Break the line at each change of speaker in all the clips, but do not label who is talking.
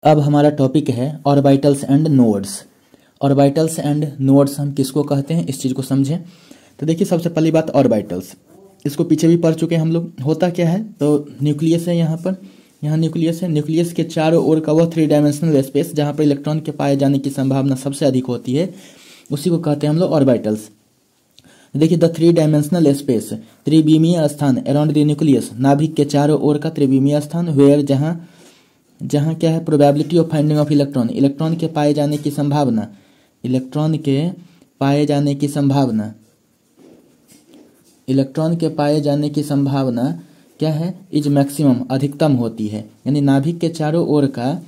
अब हमारा टॉपिक है orbitals end nodes. Orbitals end nodes हम किसको कहते हैं, इस चीज़ को समझें। तो देखिए, सबसे पहली बात ऑर्बिटल्स, इसको पीछे भी पढ़ चुके हैं हम लोग। होता क्या है, तो न्यूक्लियस है यहाँ पर, यहाँ न्यूक्लियस है। न्यूक्लियस के चारों ओर का वह 3 डायमेंशनल स्पेस जहाँ पर इलेक्ट्रॉन के पाए जाने की संभावना सबसे अधिक होती है, उसी को कहते हैं हम लोग ऑर्बिटल्स। देखिए, द 3 डायमेंशनल स्पेस, त्रिविमीय स्थान अराउंड द न्यूक्लियस, नाभिक के चारों ओर का त्रिविमीय स्थान, वेयर जहाँ क्या है, probability of finding of electron, electron के पाए जाने की संभावना, इलेक्ट्रॉन के पाए जाने की संभावना, इलेक्ट्रॉन के पाए जाने की संभावना क्या है, इज मैक्सिमम, अधिकतम होती है। यानी नाभिक के चारों ओर का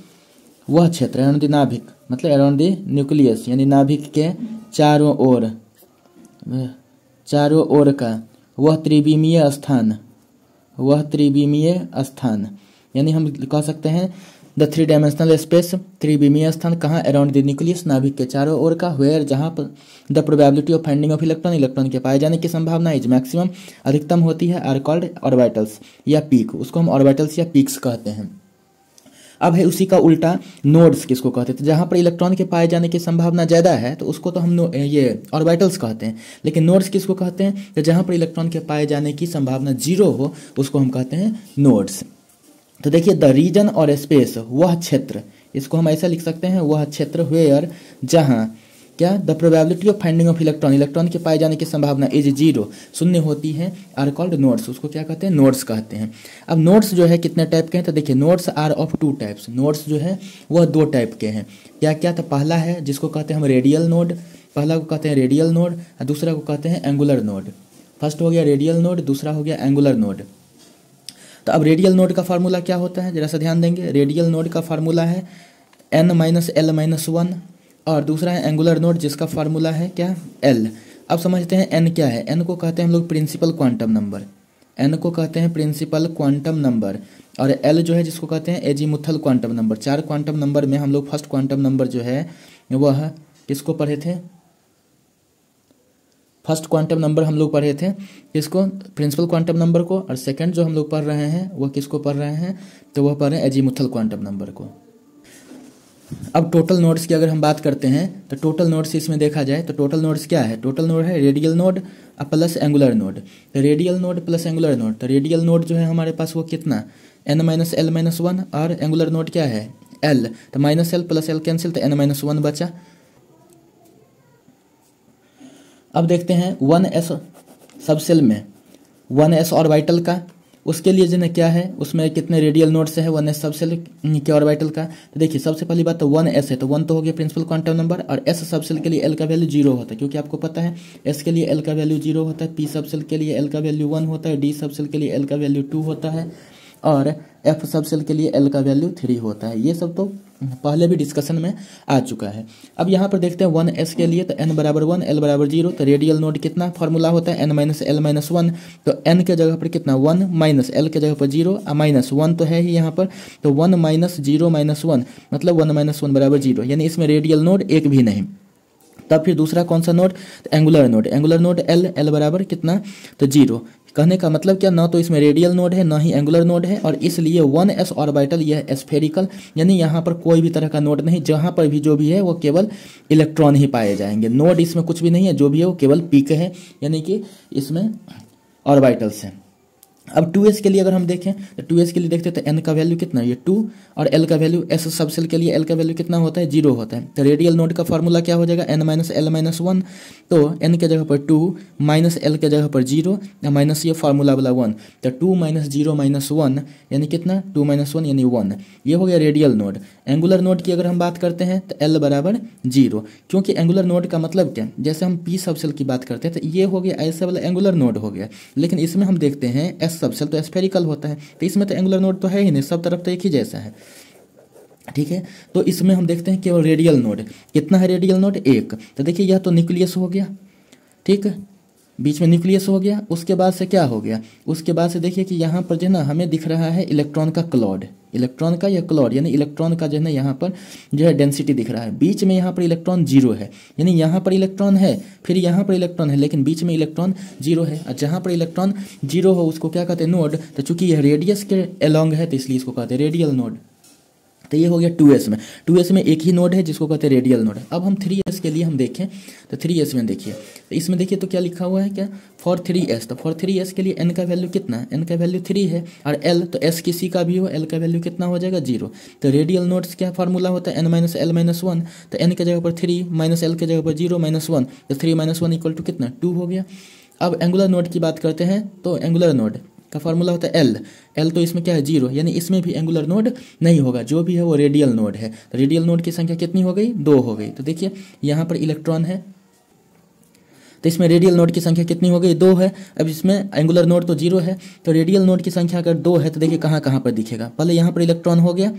वह क्षेत्र, अराउंड द नाभिक मतलब अराउंड द न्यूक्लियस, यानी नाभिक के चारों ओर का वह त्रिविमीय स्थान, यानी हम कह सकते हैं द 3 डायमेंशनल स्पेस, त्रिविमीय स्थान कहाँ, अराउंड द न्यूक्लियस, नाभिक के चारों ओर का, वेयर जहाँ पर the probability of finding of electron, electron के पाए जाने की संभावना इज मैक्सिमम, अधिकतम होती है, आर कॉल्ड ऑर्बिटल्स या पीक, उसको हम ऑर्बिटल्स या पीक्स कहते हैं। अब है उसी का उल्टा नोड्स किसको कहते थे, जहाँ पर इलेक्ट्रॉन के पाए जाने की संभावना ज़्यादा है तो उसको तो हम ये ऑर्बिटल्स कहते हैं। लेकिन नोड्स किसको कहते हैं, तो जहाँ पर इलेक्ट्रॉन के पाए जाने की संभावना 0 हो, उसको हम कहते हैं नोड्स। तो देखिए, द रीजन और स्पेस, वह क्षेत्र, इसको हम ऐसा लिख सकते हैं, वह क्षेत्र वेयर जहाँ क्या, the probability of finding of electron, electron के पाए जाने की संभावना इज 0, शून्य होती है, आर कॉल्ड नोड्स, उसको क्या कहते हैं, नोड्स कहते हैं। अब नोड्स जो है कितने टाइप के हैं, तो देखिए, nodes are of 2 types, nodes जो है वह 2 टाइप के हैं। क्या क्या, तो पहला है जिसको कहते हैं हम रेडियल नोड, पहला को कहते हैं रेडियल नोड और दूसरा को कहते हैं एंगुलर नोड। फर्स्ट हो गया रेडियल नोड, दूसरा हो गया एंगुलर नोड। तो अब रेडियल नोड का फार्मूला क्या होता है, जरा सा ध्यान देंगे। रेडियल नोड का फार्मूला है n-l-1 और दूसरा है एंगुलर नोड जिसका फार्मूला है क्या, l। अब समझते हैं n क्या है। n को कहते हैं हम लोग प्रिंसिपल क्वांटम नंबर, n को कहते हैं प्रिंसिपल क्वांटम नंबर, और l जो है जिसको कहते हैं azimuthal quantum number. 4 quantum number में हम लोग फर्स्ट क्वांटम नंबर जो है वह किसको पढ़े थे, फर्स्ट क्वांटम नंबर हम लोग पढ़े थे किसको, प्रिंसिपल क्वांटम नंबर को, और सेकंड जो हम लोग पढ़ रहे हैं वह किसको पढ़ रहे हैं, तो वह पढ़ रहे हैं एजीमुथल क्वांटम नंबर को। अब टोटल नोड्स की अगर हम बात करते हैं तो टोटल नोड्स इसमें देखा जाए तो टोटल नोड्स क्या है, टोटल नोड है radial node plus angular node. तो radial node plus angular node, तो रेडियल नोड जो है हमारे पास वो कितना, n-l-1, और एंगुलर नोड क्या है, l। तो -l प्लस l कैंसिल, तो n-1 बचा। अब देखते हैं 1s सबसेल में 1s ऑर्बिटल का, उसके लिए जो है क्या है, उसमें कितने रेडियल नोड्स है 1s सबसेल के ऑर्बिटल का। तो देखिए, सबसे पहली बात तो 1s है, तो 1 तो हो गया प्रिंसिपल क्वांटम नंबर, और s सबसेल के लिए l का वैल्यू 0 होता है, क्योंकि आपको पता है s के लिए l का वैल्यू 0 होता है, p सबसेल के लिए l का वैल्यू 1 होता है, d सबसेल के लिए l का वैल्यू 2 होता है, और f सबसेल के लिए l का वैल्यू 3 होता है। ये सब तो पहले भी डिस्कशन में आ चुका है। अब यहाँ पर देखते हैं 1s के लिए, तो n बराबर 1, l बराबर 0, तो रेडियल नोड कितना फार्मूला होता है, n-l-1, तो n के जगह पर कितना 1, माइनस l के जगह पर 0, -1 तो है ही यहाँ पर, तो 1 - 0 - 1 मतलब 1 - 1 बराबर 0, यानी इसमें रेडियल नोड एक भी नहीं। तब फिर दूसरा कौन सा नोड, तो angular node, angular node l बराबर कितना, तो 0। कहने का मतलब क्या, ना तो इसमें रेडियल नोड है ना ही एंगुलर नोड है, और इसलिए 1s ऑर्बिटल यह स्फेरिकल, यानी यहाँ पर कोई भी तरह का नोड नहीं, जहाँ पर भी जो भी है वो केवल इलेक्ट्रॉन ही पाए जाएंगे। नोड इसमें कुछ भी नहीं है, जो भी है वो केवल पीक है, यानी कि इसमें ऑर्बिटल्स हैं। अब 2s के लिए अगर हम देखें तो 2s के लिए देखते हैं तो n का वैल्यू कितना है, ये 2, और l का वैल्यू s सबसेल के लिए l का वैल्यू कितना होता है, 0 होता है। तो रेडियल नोड का फार्मूला क्या हो जाएगा, n-l-1, तो n के जगह पर 2, माइनस l के जगह पर 0, माइनस ये फार्मूला वाला 1, तो 2 - 0 - 1 यानी कितना, 2 - 1 यानी 1। ये हो गया रेडियल नोड। एंगुलर नोड की अगर हम बात करते हैं तो l बराबर 0, क्योंकि एंगुलर नोड का मतलब क्या, जैसे हम p सबसेल की बात करते हैं तो ये हो गया ऐसे वाला एंगुलर नोड हो गया, लेकिन इसमें हम देखते हैं s सबसेल तो स्फेरिकल होता है, तो इसमें तो एंगुलर नोड तो है ही नहीं, सब तरफ तो एक ही जैसा है, ठीक है। तो इसमें हम देखते हैं केवल रेडियल नोड, कितना है रेडियल नोड, 1। तो देखिए, यह तो न्यूक्लियस हो गया, ठीक है, बीच में न्यूक्लियस हो गया। उसके बाद से क्या हो गया, उसके बाद से देखिए कि यहाँ पर जो है ना हमें दिख रहा है इलेक्ट्रॉन का क्लॉड, इलेक्ट्रॉन का या क्लॉड, यानी इलेक्ट्रॉन का जो है ना यहाँ पर जो है डेंसिटी दिख रहा है। बीच में यहाँ पर इलेक्ट्रॉन 0 है, यानी यहाँ पर इलेक्ट्रॉन है, फिर यहाँ पर इलेक्ट्रॉन है, लेकिन बीच में इलेक्ट्रॉन 0 है, और जहाँ पर इलेक्ट्रॉन 0 हो उसको क्या कहते हैं, नोड। तो चूंकि यह रेडियस के अलोंग है तो इसलिए इसको कहते हैं रेडियल नोड। तो ये हो गया 2s में। 2s में एक ही नोड है जिसको कहते हैं रेडियल नोड। अब हम 3s के लिए हम देखें तो 3s में देखिए, तो इसमें देखिए तो क्या लिखा हुआ है क्या, फॉर 3s। तो फॉर 3s के लिए n का वैल्यू कितना है, n का वैल्यू 3 है, और l तो s किसी का भी हो, l का वैल्यू कितना हो जाएगा 0। तो रेडियल नोड्स क्या फार्मूला होता है, n माइनस एल माइनस 1। तो n के जगह पर 3 माइनस l के जगह पर 0 माइनस 1, तो 3 माइनस 1 इक्वल टू कितना 2 हो गया। अब एंगुलर नोड की बात करते हैं तो एंगुलर नोड का फार्मूला होता है एल तो इसमें क्या है 0, यानी इसमें भी एंगुलर नोड नहीं होगा, जो भी है वो रेडियल नोड है। तो रेडियल नोड की संख्या कितनी हो गई, 2 हो गई। तो देखिए यहाँ पर इलेक्ट्रॉन है तो इसमें रेडियल नोड की संख्या कितनी हो गई, 2 है। अब इसमें एंगुलर नोड तो 0 है, तो रेडियल नोड की संख्या अगर 2 है तो देखिए कहाँ कहाँ पर दिखेगा, पहले यहाँ पर इलेक्ट्रॉन हो गया,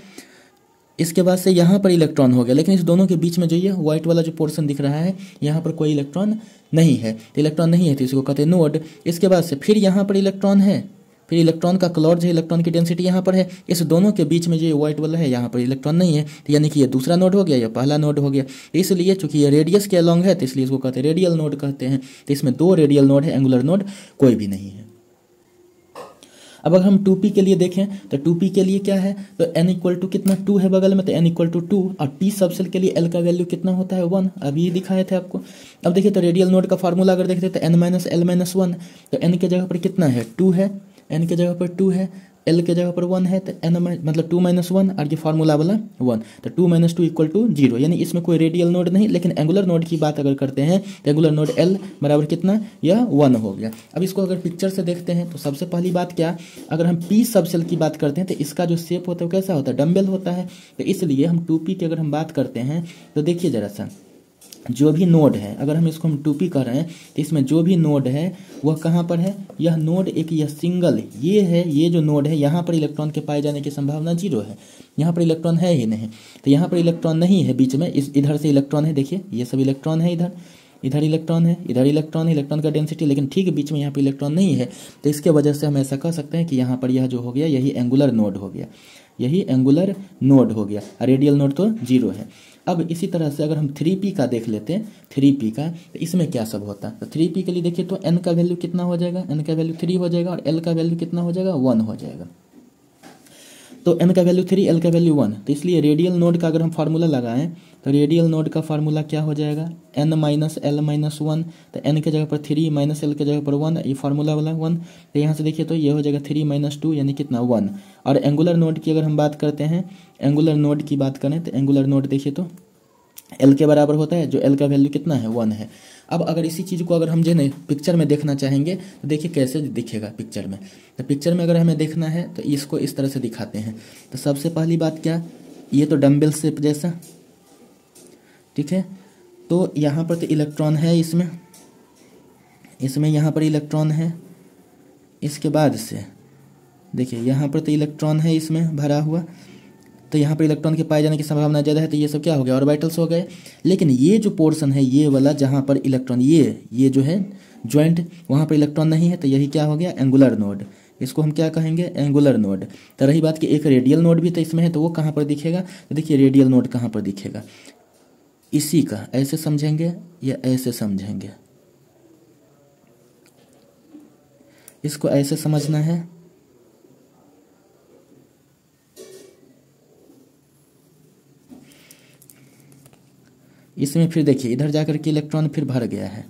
इसके बाद से यहाँ पर इलेक्ट्रॉन हो गया, लेकिन इस दोनों के बीच में जो ये व्हाइट वाला जो पोर्शन दिख रहा है यहाँ पर कोई इलेक्ट्रॉन नहीं है। तो इलेक्ट्रॉन नहीं है तो इसको कहते हैं नोड। इसके बाद से फिर यहाँ पर इलेक्ट्रॉन है, फिर इलेक्ट्रॉन का क्लॉज है, इलेक्ट्रॉन की डेंसिटी यहाँ पर है, इस दोनों के बीच में जो ये व्हाइट वाला है यहाँ पर इलेक्ट्रॉन नहीं है, तो यानी कि ये दूसरा नोड हो गया, या पहला नोड हो गया। इसलिए चूंकि ये रेडियस के अलॉन्ग है तो इसलिए इसको कहते हैं रेडियल नोड कहते हैं। तो इसमें 2 रेडियल नोड है, एंगुलर नोड कोई भी नहीं है। अब अगर हम 2p के लिए देखें तो 2p के लिए क्या है, तो n इक्वल टू कितना 2 है बगल में, तो n इक्वल टू 2, और p सबसेल के लिए l का वैल्यू कितना होता है 1, अभी दिखाए थे आपको। अब देखिए तो रेडियल नोड का फार्मूला अगर देखते तो n माइनस एल माइनस 1, तो n के जगह पर कितना है 2 है, n के जगह पर 2 है, l के जगह पर 1 है, तो n मतलब 2 माइनस 1 और ये फार्मूला वाला 1, तो 2 माइनस 2 इक्वल टू 0, यानी इसमें कोई रेडियल नोड नहीं। लेकिन एंगुलर नोड की बात अगर करते हैं तो एंगुलर नोड l बराबर कितना, यह 1 हो गया। अब इसको अगर पिक्चर से देखते हैं तो सबसे पहली बात क्या, अगर हम p सबसेल की बात करते हैं तो इसका जो शेप होता है वो कैसा होता है, डम्बेल होता है। तो इसलिए हम 2p की अगर हम बात करते हैं तो देखिए जरा सा, जो भी नोड है अगर हम इसको हम 2p कर रहे हैं तो इसमें जो भी नोड है वह कहाँ पर है, यह नोड एक यह सिंगल ये है, ये जो नोड है यहाँ पर इलेक्ट्रॉन के पाए जाने की संभावना 0 है, यहाँ पर इलेक्ट्रॉन है ही नहीं। तो यहाँ पर इलेक्ट्रॉन नहीं है बीच में, इस इधर से इलेक्ट्रॉन है, देखिए ये सब इलेक्ट्रॉन है, इधर इलेक्ट्रॉन है, इधर इलेक्ट्रॉन है, इलेक्ट्रॉन का डेंसिटी, लेकिन ठीक बीच में यहाँ पर इलेक्ट्रॉन नहीं है। तो इसके वजह से हम ऐसा कह सकते हैं कि यहाँ पर यह जो हो गया यही एंगुलर नोड हो गया, यही एंगुलर नोड हो गया, रेडियल नोड तो 0 है। अब इसी तरह से अगर हम 3p का देख लेते हैं, 3p का तो इसमें क्या सब होता है, तो 3p के लिए देखिए तो n का वैल्यू कितना हो जाएगा, n का वैल्यू 3 हो जाएगा, और l का वैल्यू कितना हो जाएगा 1 हो जाएगा। तो n का वैल्यू 3, l का वैल्यू 1, तो इसलिए रेडियल नोड का अगर हम फार्मूला लगाएं तो रेडियल नोड का फार्मूला क्या हो जाएगा, n माइनस एल माइनस 1, तो n के जगह पर 3 माइनस एल के जगह पर 1, ये फार्मूला वाला 1। तो यहाँ से देखिए तो ये हो जाएगा 3 माइनस 2 यानी कितना 1। और एंगुलर नोड की अगर हम बात करते हैं, एंगुलर नोड की बात करें तो एंगुलर नोड देखिए तो l के बराबर होता है, जो l का वैल्यू कितना है 1 है। अब अगर इसी चीज़ को अगर हम जो है पिक्चर में देखना चाहेंगे तो देखिए कैसे दिखेगा पिक्चर में। तो पिक्चर में अगर हमें देखना है तो इसको इस तरह से दिखाते हैं। तो सबसे पहली बात क्या, ये तो डम्बल शेप जैसा, ठीक है, तो यहाँ पर तो इलेक्ट्रॉन है, इसमें यहाँ पर इलेक्ट्रॉन है। इसके बाद से देखिए यहाँ पर तो इलेक्ट्रॉन है इसमें भरा हुआ, तो यहाँ पर इलेक्ट्रॉन के पाए जाने की संभावना ज़्यादा है, तो ये सब क्या हो गया, ऑर्बिटल्स हो गए। लेकिन ये जो पोर्शन है ये वाला जहाँ पर इलेक्ट्रॉन ये जो है ज्वाइंट, वहाँ पर इलेक्ट्रॉन नहीं है, तो यही क्या हो गया एंगुलर नोड। इसको हम क्या कहेंगे, एंगुलर नोड। तो रही बात कि एक रेडियल नोड भी तो इसमें है, तो वो कहाँ पर दिखेगा, तो देखिए रेडियल नोड कहाँ पर दिखेगा, इसी का ऐसे समझेंगे या ऐसे समझेंगे, इसको ऐसे समझना है। इसमें फिर देखिए इधर जाकर के इलेक्ट्रॉन फिर भर गया है,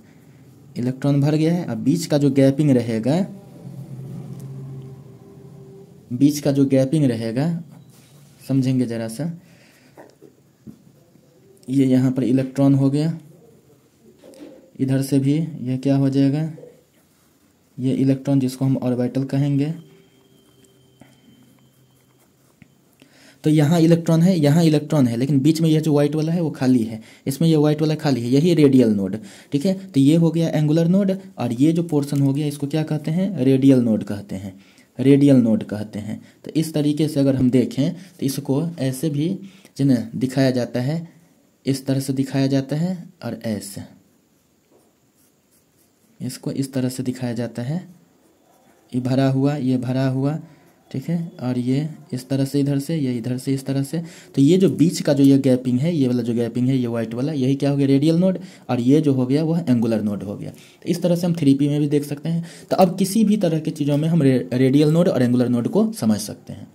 इलेक्ट्रॉन भर गया है। अब बीच का जो गैपिंग रहेगा, बीच का जो गैपिंग रहेगा समझेंगे जरा सा, ये यहाँ पर इलेक्ट्रॉन हो गया, इधर से भी यह क्या हो जाएगा, ये इलेक्ट्रॉन जिसको हम ऑर्बिटल कहेंगे। तो यहाँ इलेक्ट्रॉन है, यहाँ इलेक्ट्रॉन है, लेकिन बीच में यह जो व्हाइट वाला है वो खाली है, इसमें यह व्हाइट वाला खाली है, यही रेडियल नोड, ठीक है। तो ये हो गया एंगुलर नोड, और ये जो पोर्शन हो गया इसको क्या कहते हैं, रेडियल नोड कहते हैं, रेडियल नोड कहते हैं। तो इस तरीके से अगर हम देखें तो इसको ऐसे भी जो ना दिखाया जाता है, इस तरह से दिखाया जाता है, और ऐसे इसको इस तरह से दिखाया जाता है, ये भरा हुआ, ये भरा हुआ, ठीक है, और ये इस तरह से इधर से, ये इधर से इस तरह से। तो ये जो बीच का जो ये गैपिंग है, ये वाला जो गैपिंग है, ये व्हाइट वाला, यही क्या हो गया रेडियल नोड, और ये जो हो गया वह एंगुलर नोड हो गया। तो इस तरह से हम 3p में भी देख सकते हैं। तो अब किसी भी तरह की चीज़ों में हम रेडियल नोड और एंगुलर नोड को समझ सकते हैं।